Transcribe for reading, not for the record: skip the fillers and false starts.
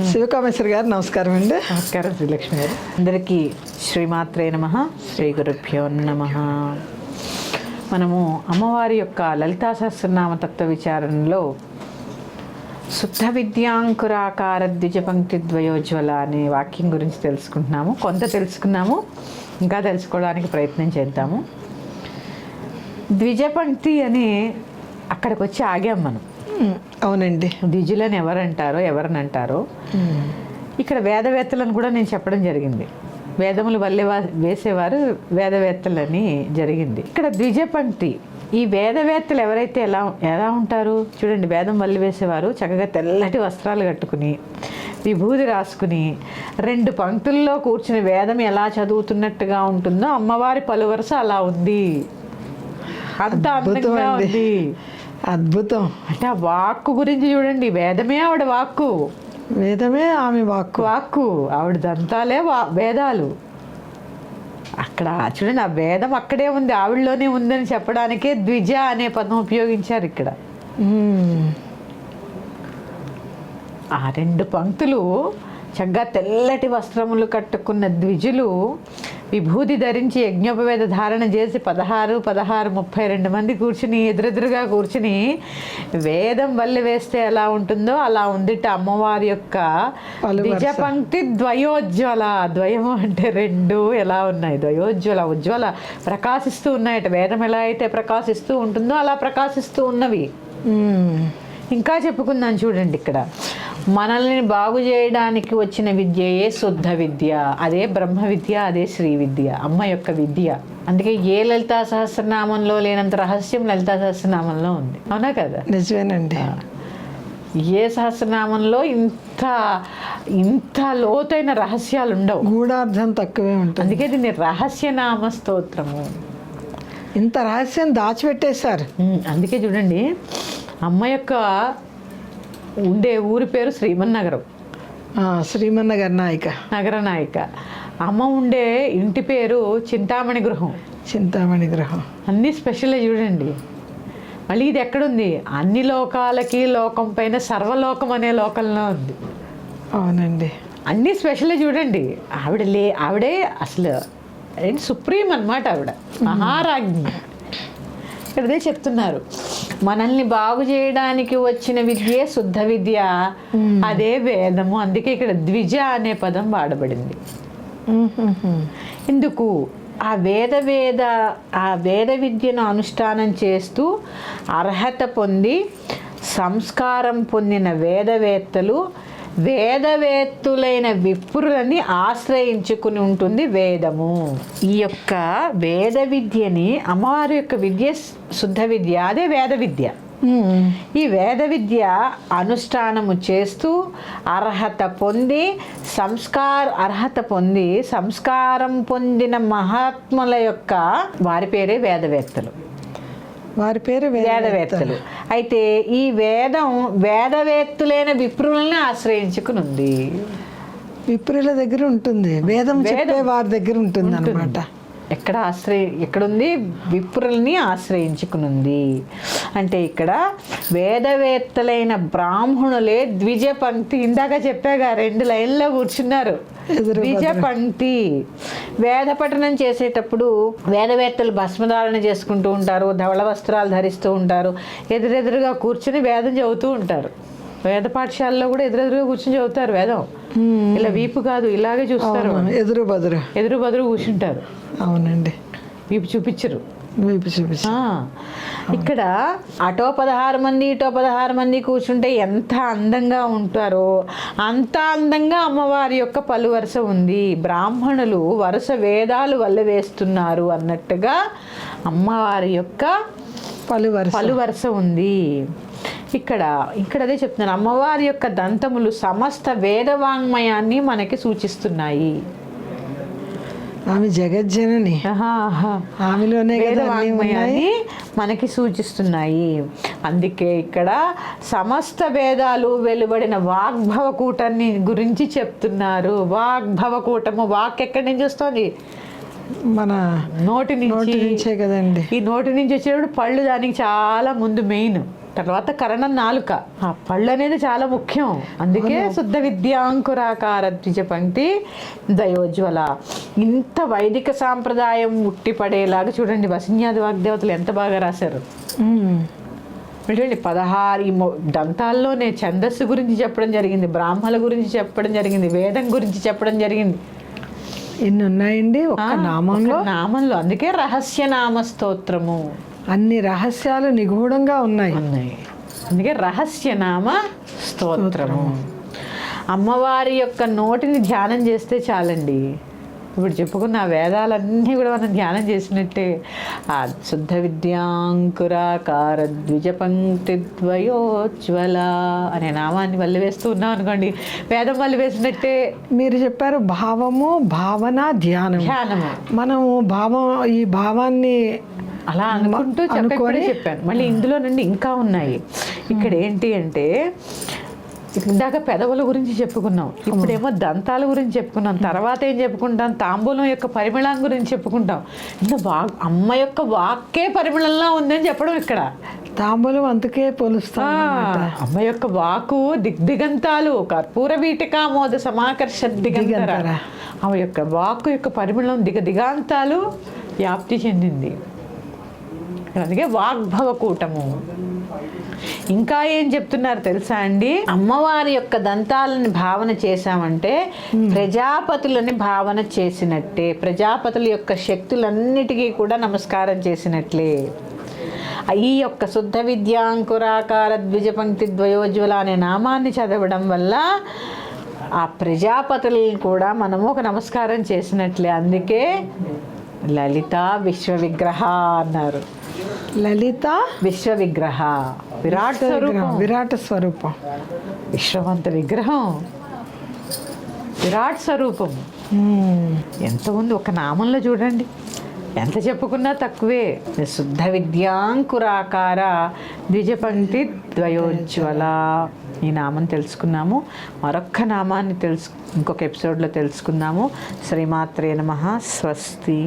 శివకామేశ్వరి గారు నమస్కారం అండి. నమస్కారం శ్రీలక్ష్మి గారు. అందరికీ శ్రీమాత్రే నమః, శ్రీ గురుభ్యో నమః. మనము అమ్మవారి యొక్క లలితా సహస్రనామ తత్వ విచారణలో శుద్ధ విద్యాంకురాకార ద్విజపంక్తి ద్వయోజ్వల అనే వాక్యం గురించి తెలుసుకుంటున్నాము. కొంత తెలుసుకున్నాము, ఇంకా తెలుసుకోవడానికి ప్రయత్నం చేద్దాము. ద్విజపంక్తి అని అక్కడికి వచ్చి ఆగాం మనం. అవునండి. ద్విజులని ఎవరిని అంటారో ఇక్కడ వేదవేత్తలను కూడా నేను చెప్పడం జరిగింది. వేదములు వల్లే వేసేవారు వేదవేత్తలని జరిగింది. ఇక్కడ ద్విజపంక్తి, ఈ వేదవేత్తలు ఎవరైతే ఎలా ఉంటారు చూడండి. వేదం వల్లి వేసేవారు చక్కగా తెల్లటి వస్త్రాలు కట్టుకుని విభూది రాసుకుని 2 పంక్తుల్లో కూర్చుని వేదం ఎలా చదువుతున్నట్టుగా ఉంటుందో అమ్మవారి పలువరస అలా ఉంది. అంత అందంగా ఉంది. అద్భుతం. అంటే ఆ వాక్కు గురించి చూడండి. వేదమే ఆవిడ వాక్కు, వేదమే ఆమె వాక్కు, ఆవిడ దంతాలే వేదాలు. అక్కడ చూడండి, ఆ వేదం అక్కడే ఉంది, ఆవిడలోనే ఉందని చెప్పడానికే ద్విజ అనే పదం ఉపయోగించారు ఇక్కడ. ఆ 2 పంక్తులు చక్కగా తెల్లటి వస్త్రములు కట్టుకున్న ద్విజులు విభూతి ధరించి యజ్ఞోపవేద ధారణ చేసి 16, 32 మంది కూర్చుని ఎదురెదురుగా కూర్చుని వేదం వల్లి వేస్తే ఎలా ఉంటుందో అలా ఉందిట అమ్మవారి యొక్క ద్విజ పంక్తి ద్వయోజ్వల. ద్వయము అంటే 2 ఎలా ఉన్నాయి, ద్వయోజ్వల, ఉజ్వల ప్రకాశిస్తూ ఉన్నాయట. వేదం ఎలా అయితే ప్రకాశిస్తూ ఉంటుందో అలా ప్రకాశిస్తూ ఉన్నవి. ఇంకా చెప్పుకుందాం చూడండి. ఇక్కడ మనల్ని బాగు చేయడానికి వచ్చిన విద్యయే శుద్ధ విద్య, అదే బ్రహ్మ విద్య, అదే శ్రీ విద్య, అమ్మ యొక్క విద్య. అందుకే ఏ లలితా సహస్రనామంలో లేనంత రహస్యం లలితా సహస్రనామంలో ఉంది. అవునా కదా? నిజమేనండి. ఏ సహస్రనామంలో ఇంత లోతైన రహస్యాలు ఉండవు, గూఢార్థం తక్కువే ఉంటుంది. అందుకే దీన్ని రహస్యనామ స్తోత్రము. ఇంత రహస్యం దాచిపెట్టేశారు. అందుకే చూడండి, అమ్మ యొక్క ఉండే ఊరి పేరు శ్రీమన్నగరం. శ్రీమన్నగర్ నగర నాయిక. అమ్మ ఉండే ఇంటి పేరు చింతామణి గృహం. అన్నీ స్పెషలే చూడండి. మళ్ళీ ఇది ఎక్కడుంది? అన్ని లోకాలకి లోకం పైన సర్వలోకం అనే లోకంలో ఉంది. అవునండి. అన్నీ స్పెషలే చూడండి. ఆవిడే అసలు సుప్రీం అన్నమాట. ఆవిడ మహారాజ్ఞి. ఇక్కడదే చెప్తున్నారు, మనల్ని బాగు చేయడానికి వచ్చిన విద్యే శుద్ధ విద్య, అదే వేదము. అందుకే ఇక్కడ ద్విజ అనే పదం వాడబడింది. ఇందుకు ఆ వేద విద్యను అనుష్ఠానం చేస్తూ అర్హత పొంది సంస్కారం పొందిన వేదవేత్తులైన విప్రులని ఆశ్రయించుకుని ఉంటుంది వేదము. ఈ యొక్క వేద విద్యని, అమ్మవారి యొక్క విద్య శుద్ధ విద్య, అదే వేద విద్య. ఈ వేద విద్య అనుష్ఠానము చేస్తూ అర్హత పొంది సంస్కారం పొందిన మహాత్ముల యొక్క వారి పేరే వేదవేత్తలు. వేదవేత్తలు. అయితే ఈ వేదవేత్తులైన విప్రులని ఆశ్రయించుకుని ఉంది. విప్రుల దగ్గర ఉంటుంది, వేదం చెప్పే వారి దగ్గర ఉంటుంది అన్నమాట. ఎక్కడుంది? విప్రుల్ని ఆశ్రయించుకునుంది. అంటే ఇక్కడ వేదవేత్తలైన బ్రాహ్మణులే ద్విజ పంక్తి. ఇందాక చెప్పాగా 2 లైన్లో కూర్చున్నారు. ద్విజ పంక్తి. వేద పఠనం చేసేటప్పుడు వేదవేత్తలు భస్మధారణ చేసుకుంటూ ఉంటారు, ధవళ వస్త్రాలు ధరిస్తూ ఉంటారు, ఎదురెదురుగా కూర్చుని వేదం చదువుతూ ఉంటారు. వేద పాఠశాలలో కూడా ఎదురెదురుగా కూర్చుని చదువుతారు వేదం. ఇలా వీపు కాదు, ఇలాగే చూస్తారు. ఎదురు బదురు కూర్చుంటారు. అవునండి. వీపు చూపించరు. ఇక్కడ అటో 16 మంది ఇటో 16 మంది కూర్చుంటే ఎంత అందంగా ఉంటారో అంత అందంగా అమ్మవారి యొక్క పలు వరుస ఉంది. బ్రాహ్మణులు వరుస వేదాలు వల్ల వేస్తున్నారు అన్నట్టుగా అమ్మవారి యొక్క పలు వరుస ఉంది. ఇక్కడ అదే చెప్తున్నాను, అమ్మవారి యొక్క దంతములు సమస్త వేదవాంగ్మయాన్ని మనకి సూచిస్తున్నాయి. ఆమె జగజ్జనని, ఆమెలోనే వేదవాంగ్మయాన్ని మనకి సూచిస్తున్నాయి. అందుకే ఇక్కడ సమస్త వేదాలు వెలువడిన వాగ్భవకూటాన్ని గురించి చెప్తున్నారు. వాగ్భవకూటము, వాక్ ఎక్కడి నుంచి వస్తుంది? మన నోటి నుంచే కదండి. ఈ నోటి నుంచి వచ్చేటప్పుడు పళ్ళు దానికి చాలా ముందు మెయిన్. తర్వాత కరణం నాలుక. ఆ పళ్ళు అనేది చాలా ముఖ్యం. అందుకే శుద్ధ విద్యాంకురాకార ద్విజ పంక్తి దయోజ్వల. ఇంత వైదిక సాంప్రదాయం ఉట్టిపడేలాగా చూడండి వసిన్యాది వాగ్దేవతలు ఎంత బాగా రాశారు. చూడండి 16 ఈ దంతాల్లోనే ఛందస్సు గురించి చెప్పడం జరిగింది, బ్రాహ్మల గురించి చెప్పడం జరిగింది, వేదం గురించి చెప్పడం జరిగింది. ఎన్ని ఉన్నాయండి ఒక్క నామంలో. అందుకే రహస్యనామ స్తోత్రము. అన్ని రహస్యాలు నిగూఢంగా ఉన్నాయి. అందుకే రహస్యనామ స్తోత్రము. అమ్మవారి యొక్క నోటిని ధ్యానం చేస్తే చాలండి. ఇప్పుడు చెప్పుకున్న ఆ వేదాలన్నీ కూడా మనం ధ్యానం చేసినట్టే. ఆ శుద్ధ విద్యాంకురాకార ద్విజపంక్తి ద్వయోజ్వల అనే నామాన్ని వల్లి వేస్తూ ఉన్నాం అనుకోండి, వేదం వల్లి వేసినట్టే. మీరు చెప్పారు భావము, భావన, ధ్యానము. మనము ఈ భావాన్ని అలా అనుకుంటూ చెప్పాను. మళ్ళీ ఇందులో నుండి ఇంకా ఉన్నాయి. ఇక్కడ ఏంటి అంటే ఇందాక పెదవుల గురించి చెప్పుకున్నాం, ఇప్పుడేమో దంతాల గురించి చెప్పుకున్నాం, తర్వాత ఏం చెప్పుకుంటాం, తాంబూలం యొక్క పరిమళం గురించి చెప్పుకుంటాం. ఇంత అమ్మ యొక్క వాక్కే పరిమళంలా ఉందని చెప్పడం ఇక్కడ. తాంబూలం అందుకే పోలుస్తా. అమ్మ యొక్క వాకు దిగ్దిగంతాలు కర్పూర వీటికామోద సమాకర్ష దిగంతర. ఆమె యొక్క వాక్కు యొక్క పరిమళం దిగాంతాలు వ్యాప్తి చెందింది. అందుకే వాగ్భవ కూటము. ఇంకా ఏం చెప్తున్నారు తెలుసా అండి, అమ్మవారి యొక్క దంతాలని భావన చేశామంటే ప్రజాపతులని భావన చేసినట్టే, ప్రజాపతుల యొక్క శక్తులన్నిటికీ కూడా నమస్కారం చేసినట్లే. ఈ యొక్క శుద్ధ విద్యాంకురాకార ద్విజపంక్తి ద్వయోజ్వల అనే నామాన్ని చదవడం వల్ల ఆ ప్రజాపతులను కూడా మనము ఒక నమస్కారం చేసినట్లే. అందుకే లలిత విశ్వ విగ్రహ అన్నారు. లలిత విశ్వ విగ్రహ, విరాట స్వరూపం, విశ్వవంత విగ్రహం, విరాట్ స్వరూపం. ఎంత ఉంది ఒక నామంలో చూడండి, ఎంత చెప్పుకున్నా తక్కువే. శుద్ధ విద్యాంకురాకార ద్విజపంక్తి ద్వయోజ్వల ఈ నామం తెలుసుకున్నాము. మరొక్క నామాన్ని ఇంకొక ఎపిసోడ్లో తెలుసుకుందాము. శ్రీమాత్రే నమః. స్వస్తి.